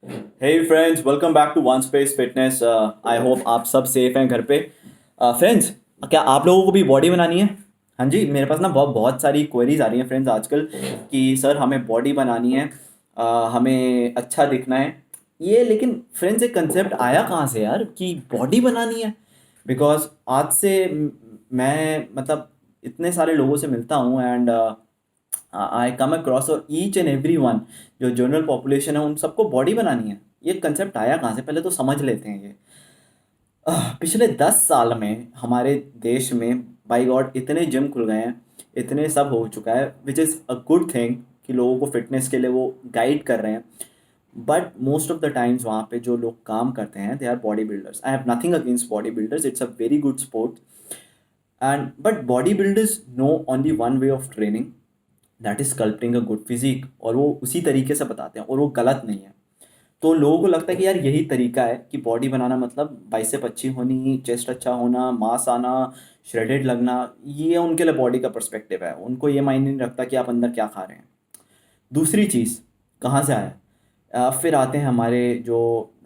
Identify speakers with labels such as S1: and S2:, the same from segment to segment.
S1: Hey friends, welcome back to one space fitness. I hope आप सब safe हैं घर पे। फ्रेंड्स, क्या आप लोगों को भी बॉडी बनानी है? हाँ जी, मेरे पास ना बहुत बहुत सारी क्वेरीज आ रही हैं फ्रेंड्स आजकल कि सर हमें बॉडी बनानी है, हमें अच्छा दिखना है। ये लेकिन फ्रेंड्स एक कंसेप्ट आया कहाँ से यार कि बॉडी बनानी है? बिकॉज आज से मैं मतलब इतने सारे लोगों से मिलता हूँ एंड आई कम अक्रॉस और ईच एंड एवरी वन, जो जनरल पॉपुलेशन है उन सबको बॉडी बनानी है। ये कंसेप्ट आया कहाँ से, पहले तो समझ लेते हैं ये। पिछले 10 साल में हमारे देश में बाई गॉड इतने जिम खुल गए हैं, इतने सब हो चुका है, which is a good thing कि लोगों को फिटनेस के लिए वो गाइड कर रहे हैं। But most of the times वहाँ पे जो लोग काम करते हैं they are body builders. I have nothing against body builders, it's a very good sport and but body builders know only one way of training, that is sculpting a good physique, और वो उसी तरीके से बताते हैं और वो गलत नहीं है। तो लोगों को लगता है कि यार यही तरीका है कि बॉडी बनाना मतलब बाइसेप अच्छी होनी, चेस्ट अच्छा होना, मास आना, श्रेडेड लगना। ये उनके लिए बॉडी का पर्सपेक्टिव है, उनको ये मायने नहीं रखता कि आप अंदर क्या खा रहे हैं। दूसरी चीज़ कहाँ से आया? फिर आते हैं हमारे जो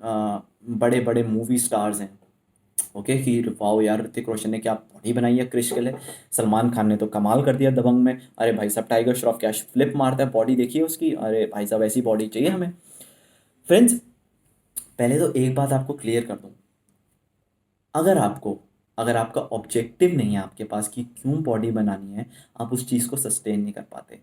S1: बड़े बड़े मूवी स्टार्स हैं। ओके कि वाओ यार, ऋतिक रोशन ने क्या बॉडी बनाई है क्रिश के लिए। सलमान खान ने तो कमाल कर दिया दबंग में। अरे भाई साहब, टाइगर श्रॉफ क्या फ्लिप मारता है, बॉडी देखिए उसकी। अरे भाई साहब, ऐसी बॉडी चाहिए हमें। फ्रेंड्स, पहले तो एक बात आपको क्लियर कर दूं। अगर आपको अगर आपका ऑब्जेक्टिव नहीं है आपके पास कि क्यों बॉडी बनानी है, आप उस चीज़ को सस्टेन नहीं कर पाते।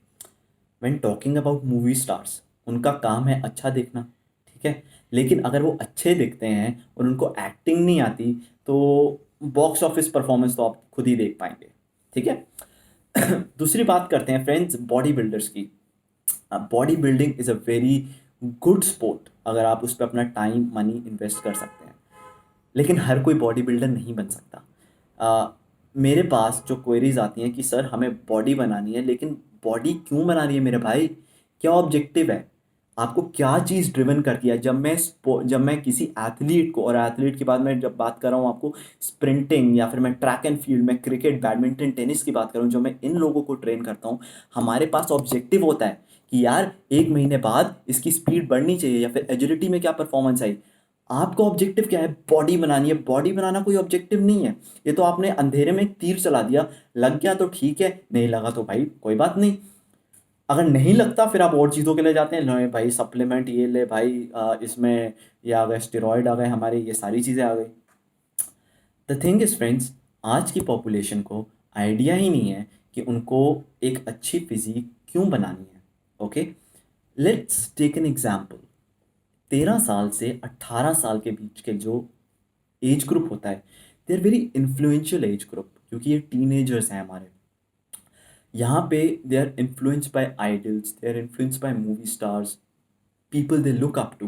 S1: When talking about movie stars, उनका काम है अच्छा दिखना, ठीक है। लेकिन अगर वो अच्छे दिखते हैं और उनको एक्टिंग नहीं आती, तो बॉक्स ऑफिस परफॉर्मेंस तो आप खुद ही देख पाएंगे, ठीक है। दूसरी बात करते हैं फ्रेंड्स बॉडी बिल्डर्स की। Body building is a very good sport अगर आप उस पर अपना टाइम मनी इन्वेस्ट कर सकते हैं। लेकिन हर कोई बॉडी बिल्डर नहीं बन सकता। अ, मेरे पास जो क्वेरीज आती हैं कि सर हमें बॉडी बनानी है, लेकिन बॉडी क्यों बनानी है मेरे भाई? क्या ऑब्जेक्टिव है? आपको क्या चीज़ ड्रिवन करती है? जब मैं किसी एथलीट को, और एथलीट की बात मैं जब बात कर रहा हूँ आपको, स्प्रिंटिंग या फिर मैं ट्रैक एंड फील्ड में क्रिकेट बैडमिंटन टेनिस की बात करूँ, जो मैं इन लोगों को ट्रेन करता हूँ, हमारे पास ऑब्जेक्टिव होता है कि यार 1 महीने बाद इसकी स्पीड बढ़नी चाहिए या फिर एजिलिटी में क्या परफॉर्मेंस आई। आपका ऑब्जेक्टिव क्या है? बॉडी बनानी है। बॉडी बनाना कोई ऑब्जेक्टिव नहीं है। ये तो आपने अंधेरे में एक तीर चला दिया, लग गया तो ठीक है, नहीं लगा तो भाई कोई बात नहीं। अगर नहीं लगता फिर आप और चीज़ों के लिए जाते हैं, लो भाई सप्लीमेंट ये ले भाई, इसमें ये आ गए, स्टेरॉयड आ गए, हमारे ये सारी चीज़ें आ गई। द थिंग इज फ्रेंड्स, आज की पॉपुलेशन को आइडिया ही नहीं है कि उनको एक अच्छी फिजिक क्यों बनानी है। Okay, let's take an example. 13 साल से 18 साल के बीच के जो एज ग्रुप होता है, they are very influential age group, क्योंकि ये टीनेजर्स हैं हमारे। यहाँ पे they are influenced by idols, they are influenced by movie stars, people they look up to,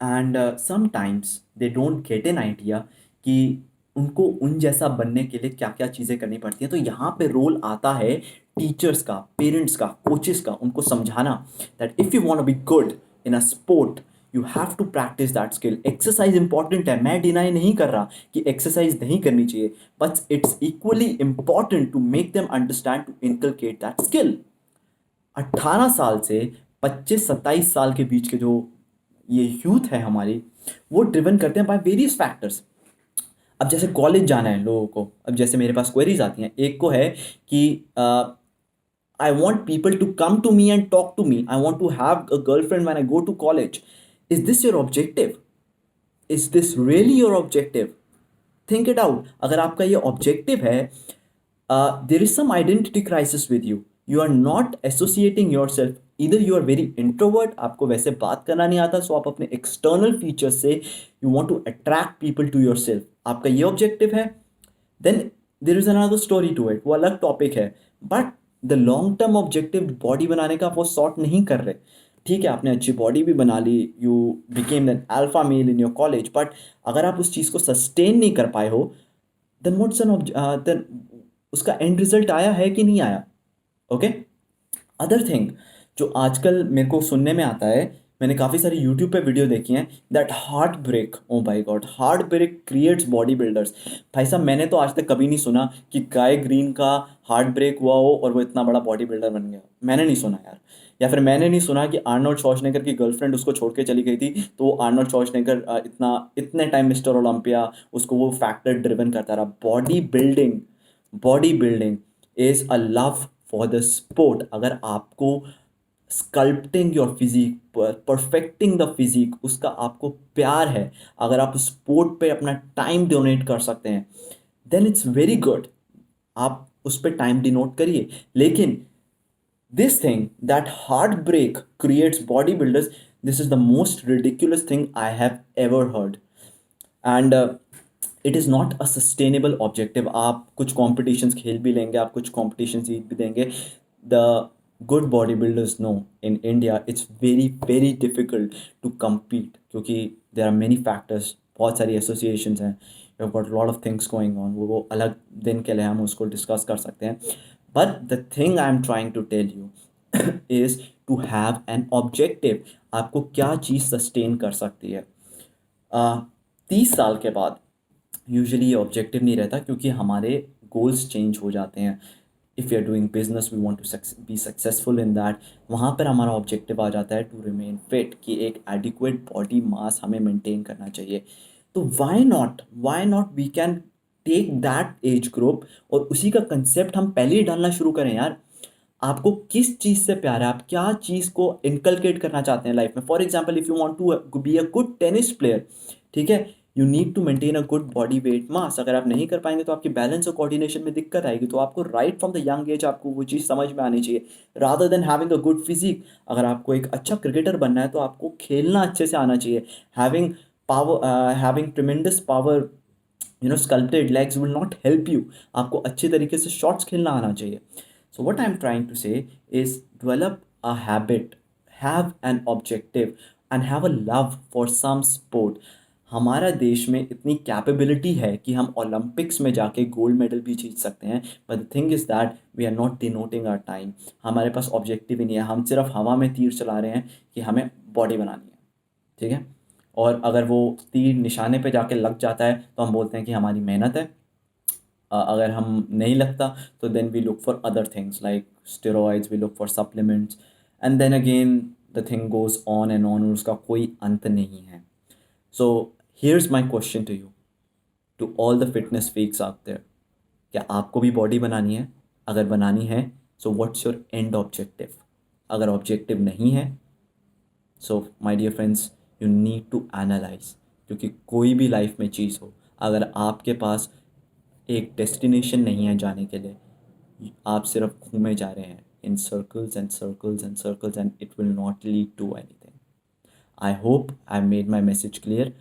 S1: and sometimes they don't get an idea कि उनको उन जैसा बनने के लिए क्या क्या चीज़ें करनी पड़ती हैं। तो यहाँ पे रोल आता है टीचर्स का, पेरेंट्स का, कोचेस का, उनको समझाना that if you want to be good in a sport, you have to practice that skill. Exercise important है, मैं डिनाई नहीं कर रहा कि एक्सरसाइज नहीं करनी चाहिए, but it's equally important to make them understand, to inculcate that skill. 18 साल से 25-27 साल के बीच के जो ये यूथ है हमारी, वो ड्रिवन करते हैं बाय वेरियस फैक्टर्स। अब जैसे कॉलेज जाना है लोगों को, अब जैसे मेरे पास क्वेरीज आती हैं, एक को है कि I want people to come to me and talk to me, I want to have a girlfriend when I go to college. Is this your objective? Is this really your objective? Think it out. अगर आपका ये objective है, there is some identity crisis with you. You are not associating yourself. Either you are very introvert, आपको वैसे बात करना नहीं आता, सो आप अपने external features से you want to attract people to yourself, आपका ये objective है, then there is another story to it, वो अलग topic है। but the long term objective body बनाने का, आप वो sort नहीं कर रहे। ठीक है, आपने अच्छी बॉडी भी बना ली, you became an alpha male in your college, but अगर आप उस चीज़ को सस्टेन नहीं कर पाए हो, देन व्हाट्स एन देन उसका एंड रिजल्ट आया है कि नहीं आया? ओके। अदर थिंग जो आजकल मेरे को सुनने में आता है, मैंने काफ़ी सारी यूट्यूब पे वीडियो देखी हैं, that heartbreak, oh my god, heartbreak creates body builders. भाई साहब, मैंने तो आज तक कभी नहीं सुना कि गाय ग्रीन का हार्ट ब्रेक हुआ हो और वो इतना बड़ा बॉडी बिल्डर बन गया। मैंने नहीं सुना यार। या फिर मैंने नहीं सुना कि आर्नोल्ड शॉर्जनेगर की गर्लफ्रेंड उसको छोड़ के चली गई थी, तो वो आर्नोल्ड शॉर्जनेगर इतने टाइम मिस्टर ओलंपिया उसको वो फैक्टर ड्रिवन करता रहा। Body building is a love for the sport. अगर आपको sculpting your physique, perfecting the physique, उसका आपको प्यार है, अगर आप स्पोर्ट पे अपना टाइम डोनेट कर सकते हैं, देन इट्स वेरी गुड। आप उस पर टाइम डिनोट करिए। लेकिन this thing that heartbreak creates bodybuilders, this is the most ridiculous thing I have ever heard. And it is not a sustainable objective. आप कुछ competitions खेल भी लेंगे, आप कुछ competitions जीत भी देंगे, the good bodybuilders know in India it's very very difficult to compete, क्योंकि there are many factors, बहुत सारी associations हैं, you have got a lot of things going on, वो अलग दिन के लिए हम उसको डिस्कस कर सकते हैं। But the thing I am trying to tell you is to have an objective। आपको क्या चीज़ सस्टेन कर सकती है। 30 साल के बाद यूजुअली ये ऑब्जेक्टिव नहीं रहता, क्योंकि हमारे गोल्स चेंज हो जाते हैं। If you are doing business, we want to be successful in that, वहाँ पर हमारा ऑब्जेक्टिव आ जाता है टू रिमेन फिट, कि एक एडिक्वेट बॉडी मास हमें मेंटेन करना चाहिए। तो why not we can take that age group और उसी का कंसेप्ट हम पहले ही डालना शुरू करें यार। आपको किस चीज़ से प्यार है, आप क्या चीज़ को इनकलकेट करना चाहते हैं लाइफ में। For example, if you want to be a good tennis player, ठीक है, you need to maintain a good body weight mass. अगर आप नहीं कर पाएंगे तो आपकी बैलेंस और कोऑर्डिनेशन में दिक्कत आएगी। तो आपको right from the young age आपको वो चीज़ समझ में आनी चाहिए, rather than having a good physique. अगर आपको एक अच्छा क्रिकेटर बनना है तो आपको खेलना अच्छे से आना चाहिए। Having having tremendous power, sculpted legs will not help you। आपको अच्छे तरीके से शॉट्स खेलना आना चाहिए। So what I'm trying to say is develop a habit, have an objective and have a love for some sport। हमारा देश में इतनी कैपेबिलिटी है कि हम ओलंपिक्स में जाके गोल्ड मेडल भी जीत सकते हैं, but the thing is that we are not denoting our time. हमारे पास ऑब्जेक्टिव ही नहीं है, हम सिर्फ हवा में तीर चला रहे हैं कि हमें बॉडी बनानी है, ठीक है। और अगर वो तीर निशाने पे जाके लग जाता है तो हम बोलते हैं कि हमारी मेहनत है। अगर हम नहीं लगता तो then we look for other things like steroids, we look for supplements, and then again the thing goes on and on, और उसका कोई अंत नहीं है। So here's my question to you, to all the fitness freaks out there, क्या आपको भी बॉडी बनानी है? अगर बनानी है so what's your end objective? अगर ऑब्जेक्टिव नहीं है, so my dear friends, you need to analyse. क्योंकि कोई भी लाइफ में चीज़ हो, अगर आपके पास एक डेस्टिनेशन नहीं है जाने के लिए, आप सिर्फ घूमे जा रहे हैं in circles and circles and circles, and it will not lead to anything. I hope I made my message clear.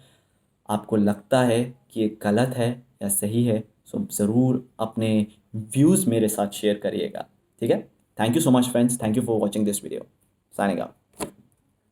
S1: आपको लगता है कि ये गलत है या सही है, सो ज़रूर अपने व्यूज़ मेरे साथ शेयर करिएगा, ठीक है। Thank you so much friends, thank you for watching this video. Signing out.